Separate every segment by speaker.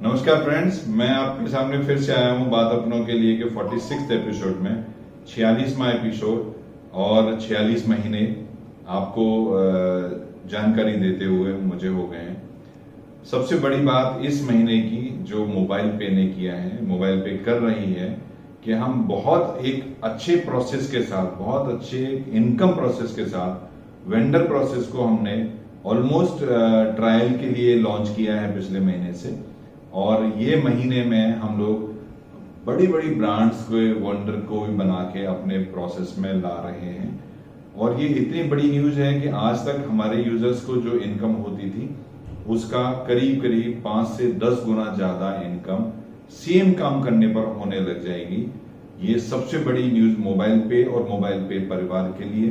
Speaker 1: नमस्कार फ्रेंड्स, मैं आपके सामने फिर से आया हूं बात अपनों के लिए कि 46th एपिसोड में 46वां एपिसोड और 46 महीने आपको जानकारी देते हुए मुझे हो गए हैं। सबसे बड़ी बात इस महीने की जो मोबाइल पे ने किया है, मोबाइल पे कर रही है कि हम बहुत एक अच्छे प्रोसेस के साथ, बहुत अच्छे इनकम प्रोसेस के साथ वेंडर प्रोसेस को हमने ऑलमोस्ट ट्रायल के लिए लॉन्च किया है पिछले महीने से। और ये महीने में हम लोग बड़ी बड़ी ब्रांड्स को वेंडर को भी बना के अपने प्रोसेस में ला रहे हैं। और ये इतनी बड़ी न्यूज है कि आज तक हमारे यूजर्स को जो इनकम होती थी उसका करीब करीब 5 से 10 गुना ज्यादा इनकम सेम काम करने पर होने लग जाएगी। ये सबसे बड़ी न्यूज मोबाइल पे और मोबाइल पे परिवार के लिए।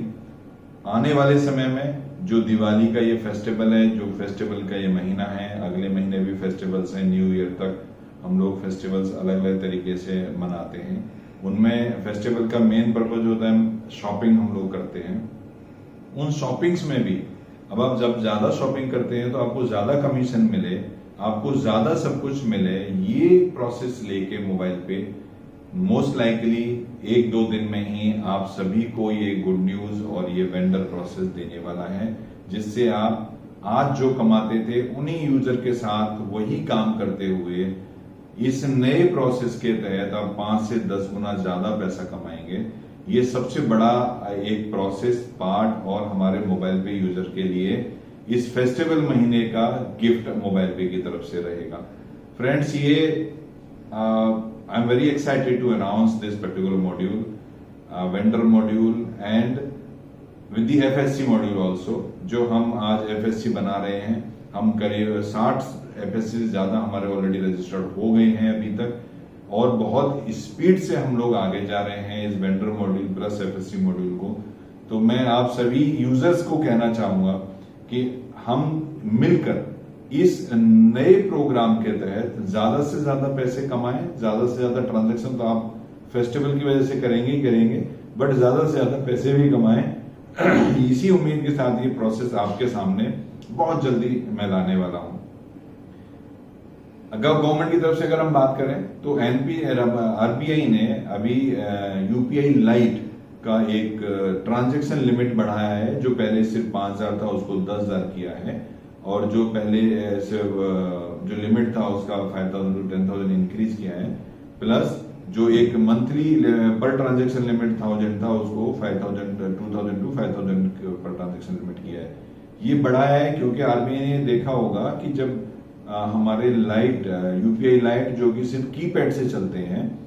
Speaker 1: आने वाले समय में जो दिवाली का ये फेस्टिवल है, जो फेस्टिवल का ये महीना है, अगले महीने भी फेस्टिवल्स हैं, न्यू ईयर तक हम लोग फेस्टिवल्स अलग अलग तरीके से मनाते हैं। उनमें फेस्टिवल का मेन पर्पज होता है शॉपिंग हम लोग करते हैं। उन शॉपिंग्स में भी अब आप जब ज्यादा शॉपिंग करते हैं तो आपको ज्यादा कमीशन मिले, आपको ज्यादा सब कुछ मिले, ये प्रोसेस लेके मोबाइल पे मोस्ट लाइकली 1-2 दिन में ही आप सभी को ये गुड न्यूज और ये वेंडर प्रोसेस देने वाला है, जिससे आप आज जो कमाते थे उन्हीं यूजर के साथ वही काम करते हुए इस नए प्रोसेस के तहत आप 5 से 10 गुना ज्यादा पैसा कमाएंगे। ये सबसे बड़ा एक प्रोसेस पार्ट और हमारे मोबाइल पे यूजर के लिए इस फेस्टिवल महीने का गिफ्ट मोबाइल पे की तरफ से रहेगा। फ्रेंड्स, ये I'm very excited to announce this particular module, vendor module and with the FSC module also, जो हम आज FSC बना रहे हैं। हम करीब 60 FSC से ज्यादा हमारे ऑलरेडी रजिस्टर्ड हो गए हैं अभी तक, और बहुत स्पीड से हम लोग आगे जा रहे हैं इस vendor module plus FSC module को। तो मैं आप सभी यूजर्स को कहना चाहूंगा कि हम मिलकर इस नए प्रोग्राम के तहत ज्यादा से ज्यादा पैसे कमाएं। ज्यादा से ज्यादा ट्रांजैक्शन तो आप फेस्टिवल की वजह से करेंगे ही करेंगे, बट ज्यादा से ज्यादा पैसे भी कमाएं। इसी उम्मीद के साथ ये प्रोसेस आपके सामने बहुत जल्दी मैं लाने वाला हूं। अगर गवर्नमेंट की तरफ से अगर हम बात करें तो आरबीआई ने अभी यूपीआई लाइट का एक ट्रांजैक्शन लिमिट बढ़ाया है। जो पहले सिर्फ 5,000 था उसको 10,000 किया है, और जो पहले जो लिमिट था उसका 5,000 to 10,000 इंक्रीज किया है। प्लस जो एक मंथली पर ट्रांजैक्शन लिमिट 1,000 था उसको 2,000 to 5,000 पर ट्रांजैक्शन लिमिट किया है। ये बढ़ाया है क्योंकि आरबीआई ने देखा होगा कि जब हमारे लाइट यूपीआई लाइट जो कि सिर्फ कीपैड से चलते हैं,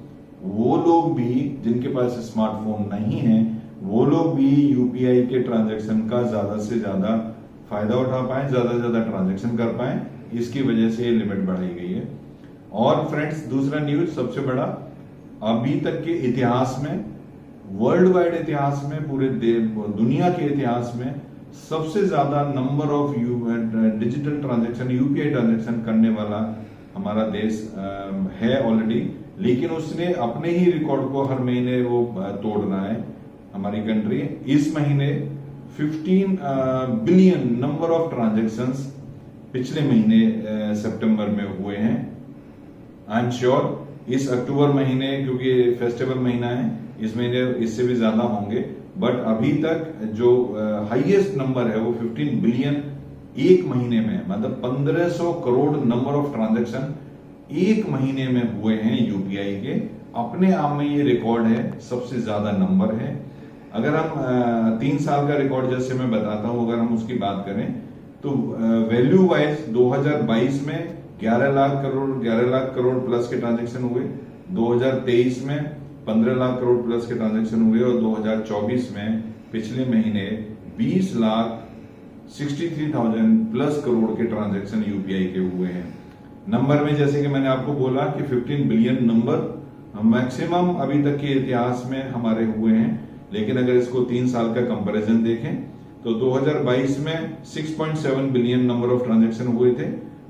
Speaker 1: वो लोग भी जिनके पास स्मार्टफोन नहीं है वो लोग भी यूपीआई के ट्रांजैक्शन का ज्यादा से ज्यादा फायदा उठा पाए, ज्यादा से ज्यादा ट्रांजैक्शन कर पाए। इसकी वजह से ये लिमिट बढ़ाई गई है। और फ्रेंड्स, दूसरा न्यूज सबसे बड़ा, अभी तक के इतिहास में, वर्ल्ड वाइड इतिहास में, पूरे दुनिया के इतिहास में सबसे ज्यादा number of digital transaction, UPI transaction करने वाला हमारा देश है ऑलरेडी, लेकिन उसने अपने ही रिकॉर्ड को हर महीने वो तोड़ रहा है हमारी कंट्री। इस महीने 15 बिलियन नंबर ऑफ ट्रांजैक्शंस पिछले महीने सितंबर में हुए हैं। आई एम श्योर इस अक्टूबर महीने, क्योंकि फेस्टिवल महीना है, इस महीने इससे भी ज्यादा होंगे, बट अभी तक जो हाईएस्ट नंबर है वो 15 बिलियन एक महीने में, मतलब 1,500 करोड़ नंबर ऑफ ट्रांजैक्शन एक महीने में हुए हैं यूपीआई के। अपने आप में ये रिकॉर्ड है, सबसे ज्यादा नंबर है। अगर हम 3 साल का रिकॉर्ड जैसे मैं बताता हूं, अगर हम उसकी बात करें तो वैल्यू वाइज 2022 में 11 लाख करोड़ प्लस के ट्रांजैक्शन हुए, 2023 में 15 लाख करोड़ प्लस के ट्रांजैक्शन हुए, और 2024 में पिछले महीने 20,63,000 प्लस करोड़ के ट्रांजैक्शन यूपीआई के हुए हैं। नंबर में जैसे कि मैंने आपको बोला कि 15 बिलियन नंबर मैक्सिमम अभी तक के इतिहास में हमारे हुए हैं। लेकिन अगर इसको 3 साल का कंपैरिजन देखें तो 2022 में 6.7 बिलियन नंबर ऑफ ट्रांजैक्शन हुए थे,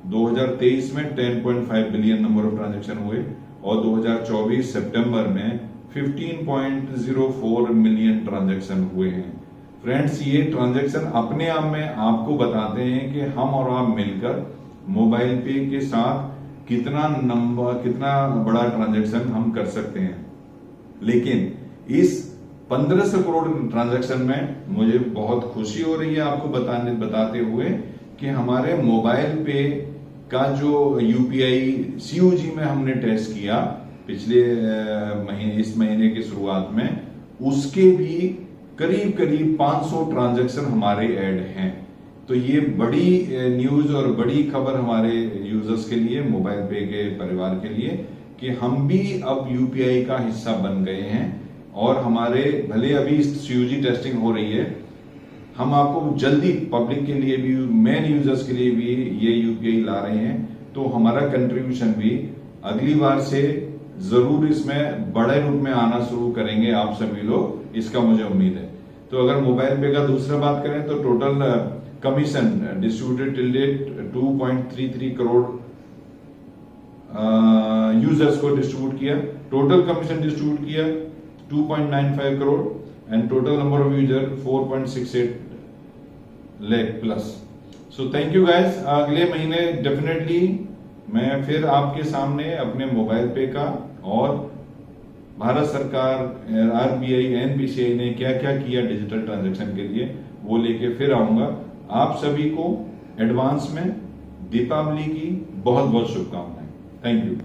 Speaker 1: 2023 में 10.5 बिलियन नंबर ऑफ ट्रांजैक्शन हुए, और 2024 सितंबर में 15.04 मिलियन ट्रांजैक्शन हुए हैं। फ्रेंड्स, ये ट्रांजैक्शन अपने आप में आपको बताते हैं कि हम और आप मिलकर मोबाइल पे के साथ कितना बड़ा ट्रांजैक्शन हम कर सकते हैं। लेकिन इस 1500 करोड़ ट्रांजैक्शन में मुझे बहुत खुशी हो रही है आपको बताते हुए कि हमारे मोबाइल पे का जो यूपीआई सीओजी में हमने टेस्ट किया पिछले इस महीने की शुरुआत में, उसके भी करीब करीब 500 ट्रांजैक्शन हमारे ऐड हैं। तो ये बड़ी न्यूज और बड़ी खबर हमारे यूजर्स के लिए, मोबाइल पे के परिवार के लिए, कि हम भी अब यूपीआई का हिस्सा बन गए हैं। और हमारे भले अभी सीओजी टेस्टिंग हो रही है, हम आपको जल्दी पब्लिक के लिए भी, मेन यूजर्स के लिए भी ये यूपीआई ला रहे हैं। तो हमारा कंट्रीब्यूशन भी अगली बार से जरूर इसमें बड़े रूप में आना शुरू करेंगे आप सभी लोग, इसका मुझे उम्मीद है। तो अगर मोबाइल पे का दूसरा बात करें तो total commission distributed till date 2.33 crore users को डिस्ट्रीब्यूट किया। टोटल कमीशन डिस्ट्रीब्यूट किया 2.95 crore and total number of user 4.68 lakh plus. So thank you guys. अगले महीने डेफिनेटली मैं फिर आपके सामने अपने मोबाइल पे का और भारत सरकार, आरबीआई, एनपीसीआई ने क्या क्या किया डिजिटल ट्रांजैक्शन के लिए, वो लेके फिर आऊंगा। आप सभी को एडवांस में दीपावली की बहुत बहुत शुभकामनाएं। Thank you.